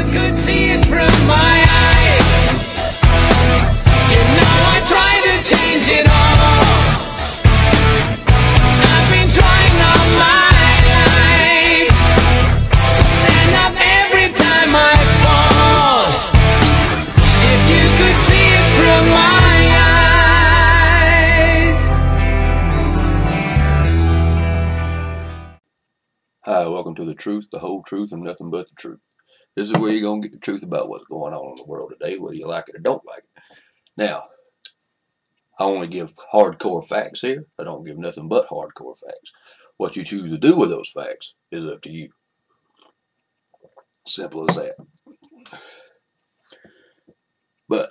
you could see it from my eyes. You know I try to change it all. I've been trying all my life to stand up every time I fall. If you could see it from my eyes. Hi, welcome to The Truth, the whole truth, and nothing but the truth. This is where you're going to get the truth about what's going on in the world today, whether you like it or don't like it. Now, I only give hardcore facts here. I don't give nothing but hardcore facts. What you choose to do with those facts is up to you. Simple as that. But,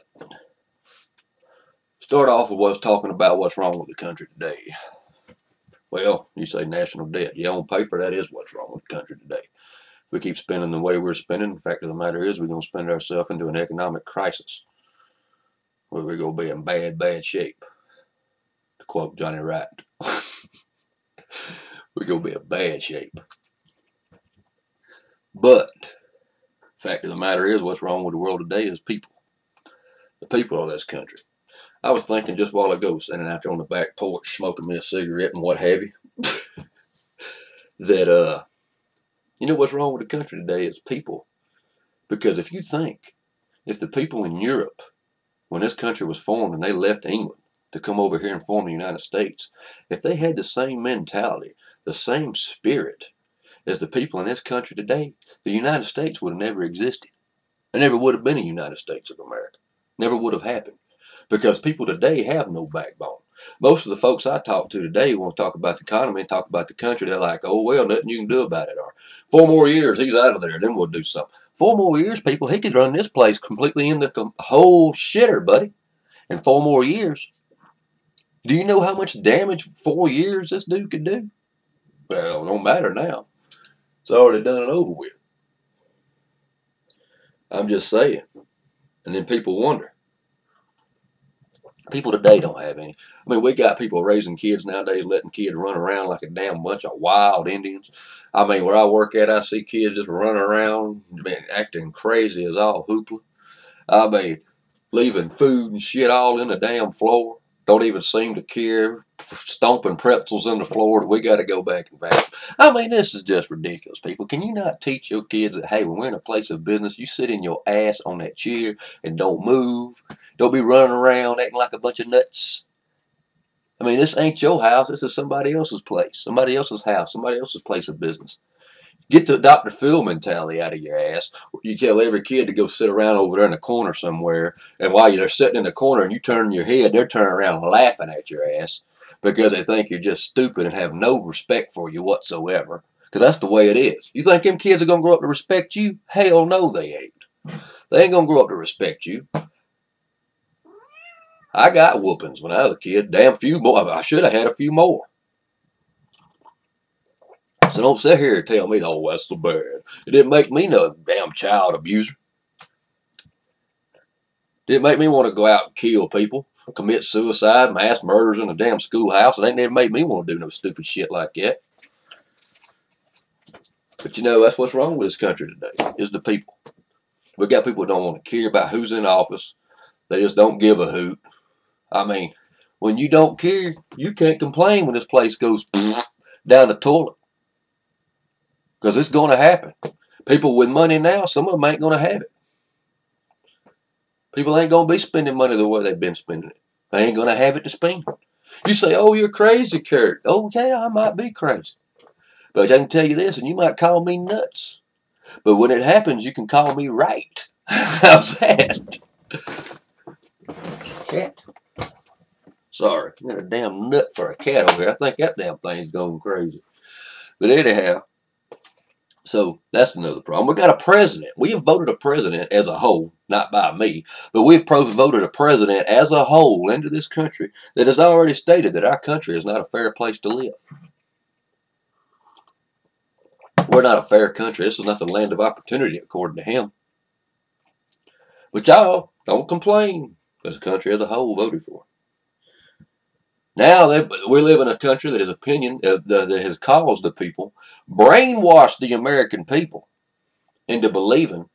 start off with what's talking about what's wrong with the country today. Well, you say national debt. Yeah, on paper, that is what's wrong with the country today. If we keep spending the way we're spending, the fact of the matter is we're going to spend ourselves into an economic crisis where we're going to be in bad, bad shape. To quote Johnny Wright. We're going to be in bad shape. But the fact of the matter is what's wrong with the world today is people. The people of this country. I was thinking just a while ago, sitting out there on the back porch, smoking me a cigarette and what have you, that, you know what's wrong with the country today is people. Because if you think, if the people in Europe, when this country was formed and they left England to come over here and form the United States, if they had the same mentality, the same spirit as the people in this country today, the United States would have never existed. There never would have been a United States of America. Never would have happened. Because people today have no backbone. Most of the folks I talk to today want to talk about the economy and talk about the country. They're like, oh, well, nothing you can do about it. Or 4 more years, he's out of there, then we'll do something. 4 more years, people, he could run this place completely in the whole shitter, buddy. In 4 more years. Do you know how much damage 4 years this dude could do? Well, it don't matter now. It's already done and over with. I'm just saying. And then people wonder. People today don't have any. I mean, we got people raising kids nowadays, letting kids run around like a damn bunch of wild Indians. I mean, where I work at, I see kids just running around, acting crazy as all hoopla. I mean, leaving food and shit all in the damn floor. Don't even seem to care. Stomping pretzels in the floor that we got to go back and back. I mean, this is just ridiculous, people. Can you not teach your kids that, hey, when we're in a place of business, you sit in your ass on that chair and don't move. Don't be running around acting like a bunch of nuts. I mean, this ain't your house. This is somebody else's place, somebody else's house, somebody else's place of business. Get the Dr. Phil mentality out of your ass. You tell every kid to go sit around over there in the corner somewhere, and while you're sitting in the corner and you turn your head, they're turning around laughing at your ass because they think you're just stupid and have no respect for you whatsoever. Because that's the way it is. You think them kids are going to grow up to respect you? Hell no, they ain't. They ain't going to grow up to respect you. I got whoopings when I was a kid. Damn few more. I should have had a few more. So don't sit here and tell me, oh, that's so bad. It didn't make me no damn child abuser. Didn't make me want to go out and kill people, commit suicide, mass murders in a damn schoolhouse. It ain't never made me want to do no stupid shit like that. But you know, that's what's wrong with this country today, is the people. We got people that don't want to care about who's in office. They just don't give a hoot. I mean, when you don't care, you can't complain when this place goes down the toilet. Because it's going to happen. People with money now, some of them ain't going to have it. People ain't going to be spending money the way they've been spending it. They ain't going to have it to spend. You say, oh, you're crazy, Kurt. Oh, yeah, I might be crazy. But I can tell you this, and you might call me nuts. But when it happens, you can call me right. How's that? Cat. Sorry, I got a damn nut for a cat over here. I think that damn thing's going crazy. But anyhow, so that's another problem. We got a president. We have voted a president as a whole, not by me, but we've voted a president as a whole into this country that has already stated that our country is not a fair place to live. We're not a fair country. This is not the land of opportunity, according to him. But y'all don't complain, because the country as a whole voted for it. Now we live in a country that that has caused the people, brainwashed the American people into believing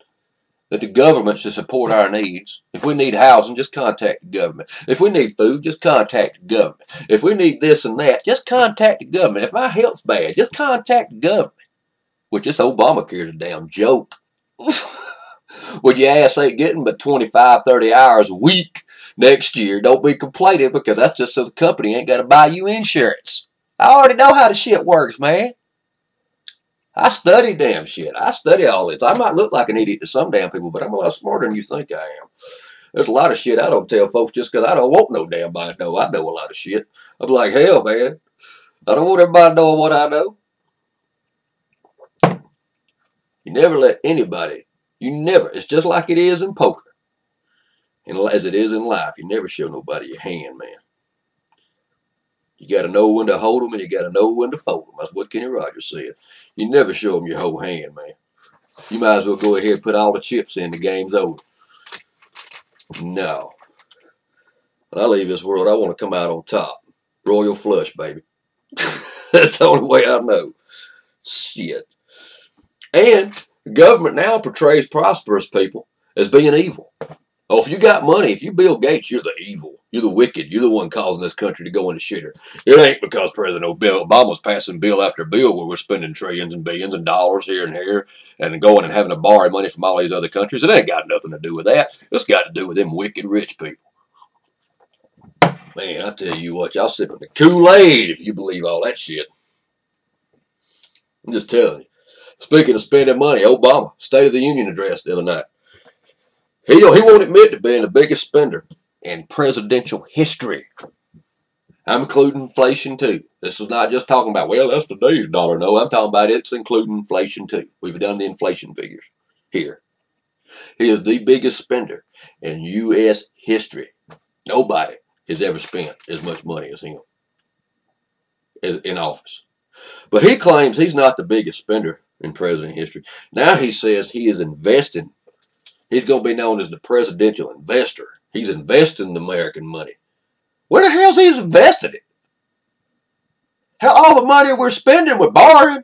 that the government should support our needs. If we need housing, just contact the government. If we need food, just contact the government. If we need this and that, just contact the government. If my health's bad, just contact the government. Which this Obamacare is a damn joke. When your ass ain't getting but 25, 30 hours a week next year, don't be complaining, because that's just so the company ain't got to buy you insurance. I already know how the shit works, man. I study damn shit. I study all this. I might look like an idiot to some damn people, but I'm a lot smarter than you think I am. There's a lot of shit I don't tell folks just because I don't want no damn body to know. I know a lot of shit. I'm like, hell, man. I don't want everybody knowing what I know. You never let anybody, it's just like it is in poker. And as it is in life, you never show nobody your hand, man. You got to know when to hold them, and you got to know when to fold them. That's what Kenny Rogers said. You never show them your whole hand, man. You might as well go ahead and put all the chips in. The game's over. No. When I leave this world, I want to come out on top. Royal flush, baby. That's the only way I know. Shit. And the government now portrays prosperous people as being evil. Oh, if you got money, if you Bill Gates, you're the evil. You're the wicked. You're the one causing this country to go into shitter. It ain't because President Obama's passing bill after bill where we're spending trillions and billions of dollars here and here and going and having to borrow money from all these other countries. It ain't got nothing to do with that. It's got to do with them wicked rich people. Man, I tell you what, y'all sipping the Kool-Aid if you believe all that shit. I'm just telling you. Speaking of spending money, Obama, State of the Union address the other night. He won't admit to being the biggest spender in presidential history. I'm including inflation too. This is not just talking about, well, that's today's dollar. No, I'm talking about it's including inflation too. We've done the inflation figures here. He is the biggest spender in U.S. history. Nobody has ever spent as much money as him in office. But he claims he's not the biggest spender in president history. Now he says he is investing. He's going to be known as the presidential investor. He's investing the American money. Where the hell's he invested it? How all the money we're spending, we're borrowing.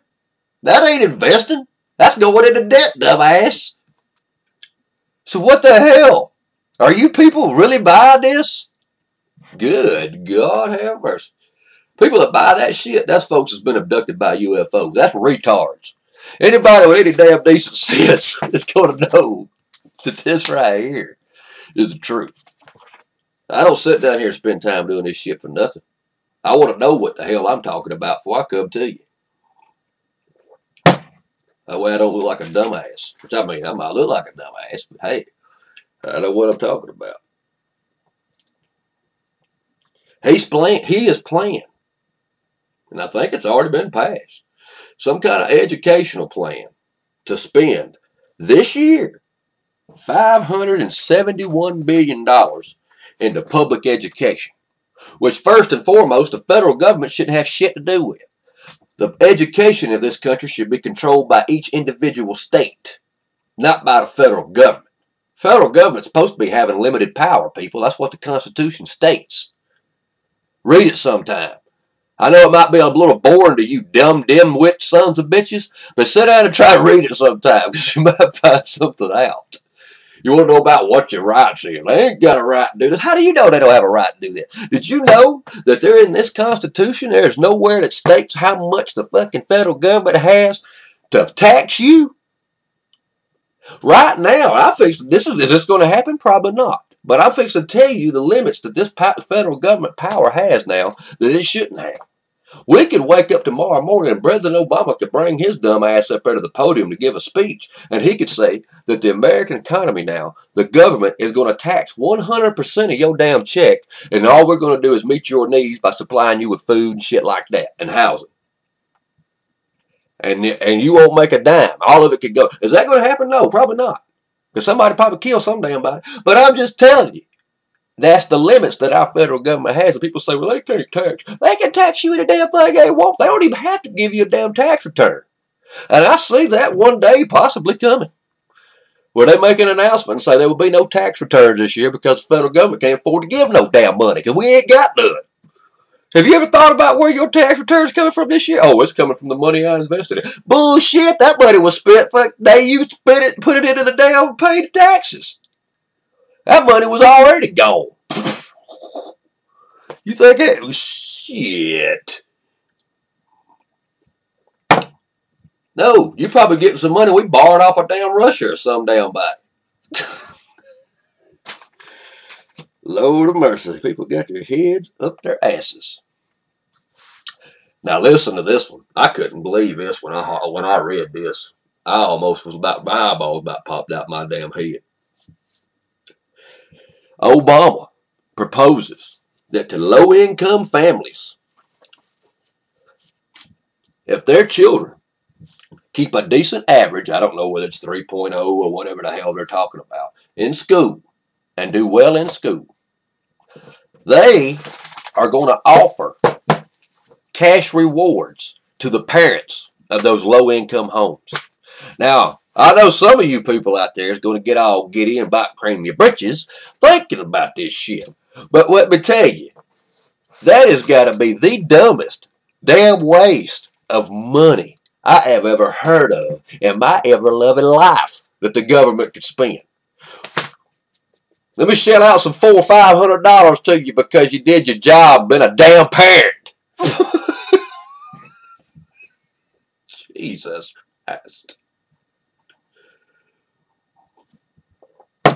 That ain't investing. That's going into debt, dumbass. So what the hell? Are you people really buying this? Good God have mercy. People that buy that shit, that's folks that's been abducted by UFOs. That's retards. Anybody with any damn decent sense is going to know that this right here is the truth. I don't sit down here and spend time doing this shit for nothing. I want to know what the hell I'm talking about before I come to you. That way I don't look like a dumbass. Which I mean, I might look like a dumbass, but hey, I know what I'm talking about. He is playing, and I think it's already been passed, some kind of educational plan to spend this year $571 billion into public education, which first and foremost the federal government shouldn't have shit to do with. The education of this country should be controlled by each individual state, not by the federal government. Federal government's supposed to be having limited power, people. That's what the Constitution states. Read it sometime. I know it might be a little boring to you dumb, dim-wit sons of bitches, but sit down and try to read it sometime, because you might find something out. You want to know about what your rights is. They ain't got a right to do this. How do you know they don't have a right to do that? Did you know that they're in this Constitution, there's nowhere that states how much the fucking federal government has to tax you? Right now, is this going to happen? Probably not. But I'm fixing to tell you the limits that this federal government power has now that it shouldn't have. We could wake up tomorrow morning and President Obama could bring his dumb ass up there to the podium to give a speech, and he could say that the American economy now, the government is going to tax 100% of your damn check, and all we're going to do is meet your needs by supplying you with food and shit like that, and housing. And you won't make a dime. All of it could go. Is that going to happen? No, probably not. Because somebody probably kill some damn body. But I'm just telling you, that's the limits that our federal government has. And people say, well, they can't tax. They can tax you any damn thing they want. They don't even have to give you a damn tax return. And I see that one day possibly coming, where they make an announcement and say there will be no tax returns this year because the federal government can't afford to give no damn money because we ain't got none. Have you ever thought about where your tax return's coming from this year? Oh, it's coming from the money I invested in. Bullshit, that money was spent for the day you spent it, put it into the damn paid taxes. That money was already gone. You think it was shit? No, you're probably getting some money we borrowed off of damn Russia or some damn body. Lord of mercy, people got their heads up their asses. Now listen to this one. I couldn't believe this when I read this. I almost was about, my eyeball about popped out my damn head. Obama proposes that to low-income families, if their children keep a decent average, I don't know whether it's 3.0 or whatever the hell they're talking about, in school, and do well in school, they are going to offer cash rewards to the parents of those low-income homes. Now, I know some of you people out there is going to get all giddy and about cream your britches thinking about this shit. But let me tell you, that has got to be the dumbest damn waste of money I have ever heard of in my ever-loving life that the government could spend. Let me shell out some $400 or $500 to you because you did your job being a damn parent. Jesus Christ.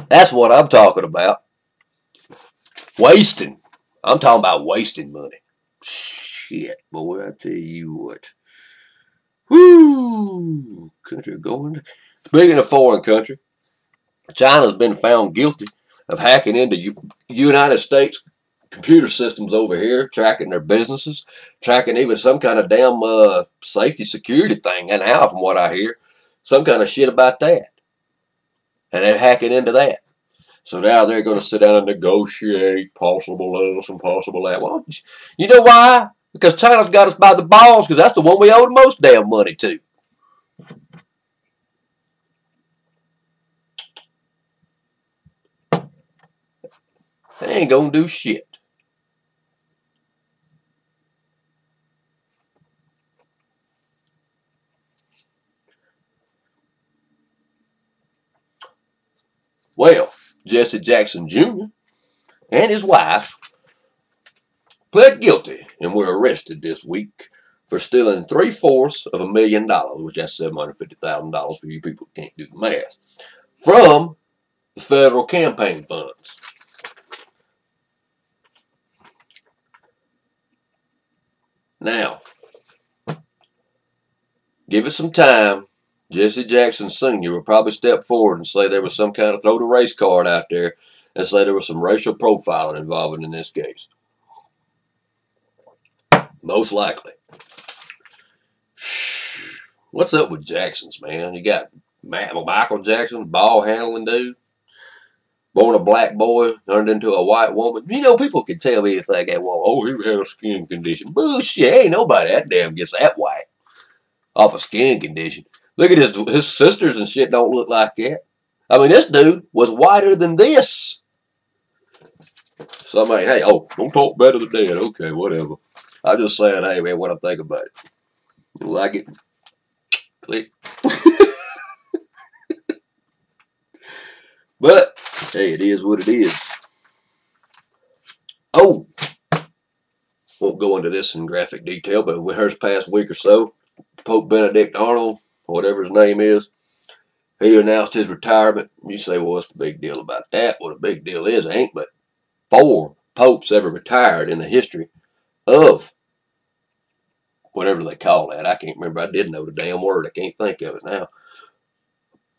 That's what I'm talking about. Wasting. I'm talking about wasting money. Shit, boy, I tell you what. Whoo! Country going. Speaking of foreign country, China's been found guilty of hacking into United States computer systems over here, tracking their businesses, tracking even some kind of damn safety security thing. And now, from what I hear, some kind of shit about that. And they're hacking into that. So now they're going to sit down and negotiate possible this and possible that. Well, you know why? Because China's got us by the balls, because that's the one we owe the most damn money to. They ain't going to do shit. Well, Jesse Jackson Jr. and his wife pled guilty and were arrested this week for stealing $750,000, which that's $750,000 for you people who can't do the math, from the federal campaign funds. Now, give it some time. Jesse Jackson Sr. will probably step forward and say there was some kind of throw the race card out there and say there was some racial profiling involved in this case. Most likely. What's up with Jacksons, man? You got Michael Jackson, ball handling dude, born a black boy, turned into a white woman. You know, people can tell me if they get, well, oh, he had a skin condition. Bullshit, ain't nobody that damn gets that white off a skin condition. Look at his sisters and shit don't look like that. I mean, this dude was whiter than this. So I'm like, hey, oh, don't talk better than that. Okay, whatever. I'm just saying, hey, man, what I think about it. You like it? Click. But, hey, it is what it is. Oh, won't go into this in graphic detail, but in her past week or so, Pope Benedict Arnold, whatever his name is, he announced his retirement. You say, well, what's the big deal about that? Well, the big deal is, ain't but 4 popes ever retired in the history of whatever they call that. I can't remember. I did know the damn word. I can't think of it now.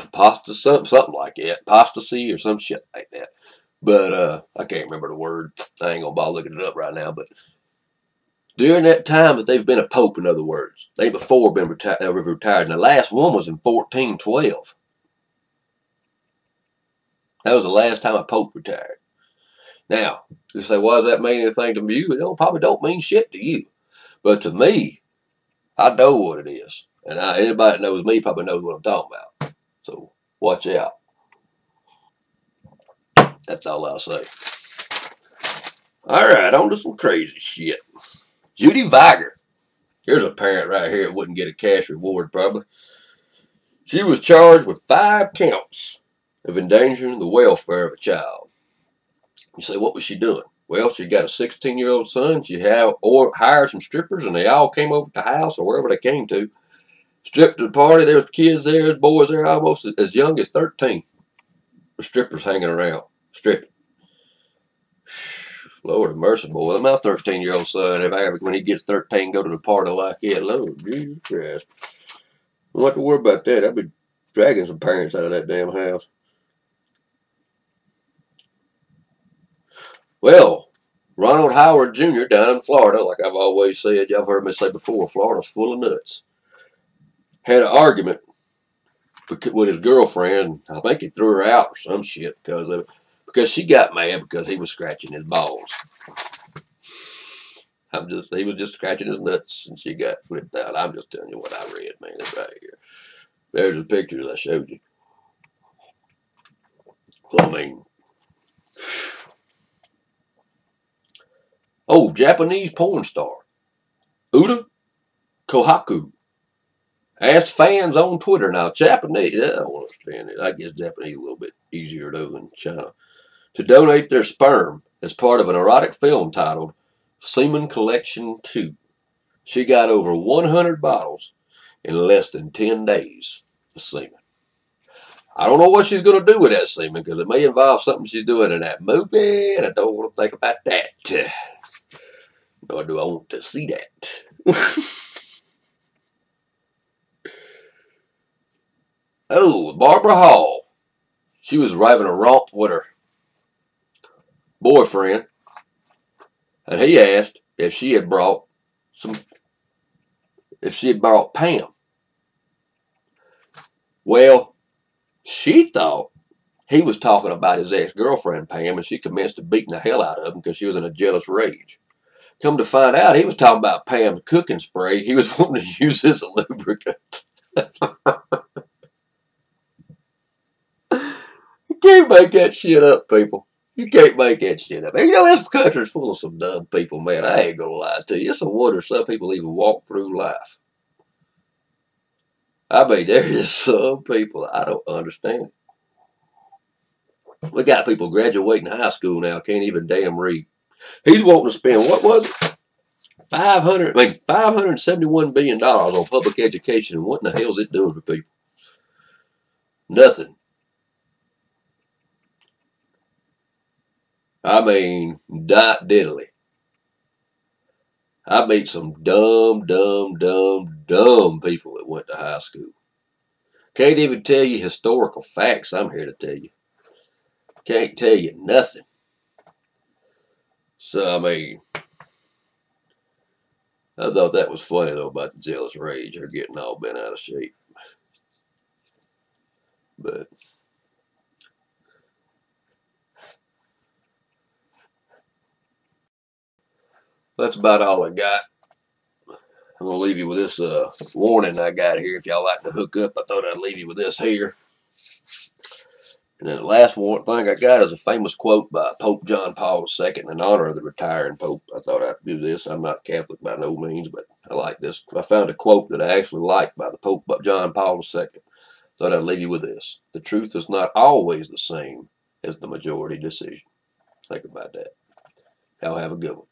Apostasy, something like that. Apostasy or some shit like that. But I can't remember the word. I ain't going to bother looking it up right now. But during that time that they've been a pope, in other words, they before been retired. And the last one was in 1412. That was the last time a pope retired. Now, you say, why does that mean anything to you? It probably don't mean shit to you. But to me, I know what it is. And anybody that knows me probably knows what I'm talking about. So, watch out. That's all I'll say. All right, on to some crazy shit. Judy Viger. Here's a parent right here that wouldn't get a cash reward probably. She was charged with 5 counts of endangering the welfare of a child. You say, what was she doing? Well, she got a 16-year-old son. She hired some strippers, and they all came over to the house or wherever they came to. Stripped the party. There was kids there, there was boys there almost as young as 13. The strippers hanging around, stripping. Lord have mercy, boy. My 13-year-old son, when he gets 13, go to the party like that. Lord Jesus Christ. Don't have to worry about that. I'll be dragging some parents out of that damn house. Well, Ronald Howard Jr. down in Florida, like I've always said, y'all heard me say before, Florida's full of nuts. Had an argument with his girlfriend. I think he threw her out or some shit because of it. Because she got mad because he was scratching his balls. He was just scratching his nuts and she got flipped out. I'm just telling you what I read, man. It's right here. There's the pictures I showed you. So, I mean, oh, Japanese porn star Uda Kohaku asked fans on Twitter. Now, Japanese, I don't understand it. I guess Japanese a little bit easier though than China. To donate their sperm as part of an erotic film titled Semen Collection 2. She got over 100 bottles in less than 10 days of semen. I don't know what she's going to do with that semen because it may involve something she's doing in that movie, and I don't want to think about that. Nor do I want to see that. Oh, Barbara Hall. She was driving a romp with her boyfriend, and he asked if she had brought Pam. Well, she thought he was talking about his ex-girlfriend Pam, and she commenced to beating the hell out of him because she was in a jealous rage. Come to find out, he was talking about Pam's cooking spray. He was wanting to use as a lubricant. You can't make that shit up, people. You can't make that shit up. You know, this country's full of some dumb people, man. I ain't gonna lie to you. It's a wonder some people even walk through life. I mean, there is some people I don't understand. We got people graduating high school now, can't even damn read. He's wanting to spend, what was it? $571 billion on public education. And what in the hell is it doing for people? Nothing. I mean, not diddly. I meet some dumb people that went to high school. Can't even tell you historical facts. I'm here to tell you. Can't tell you nothing. So, I mean, I thought that was funny, though, about the jealous rage. Her getting all bent out of shape. But that's about all I got. I'm going to leave you with this warning I got here. If y'all like to hook up, I thought I'd leave you with this here. And then the last thing I got is a famous quote by Pope John Paul II in honor of the retiring Pope. I thought I'd do this. I'm not Catholic by no means, but I like this. I found a quote that I actually liked by the Pope John Paul II. Thought I'd leave you with this. The truth is not always the same as the majority decision. Think about that. Y'all have a good one.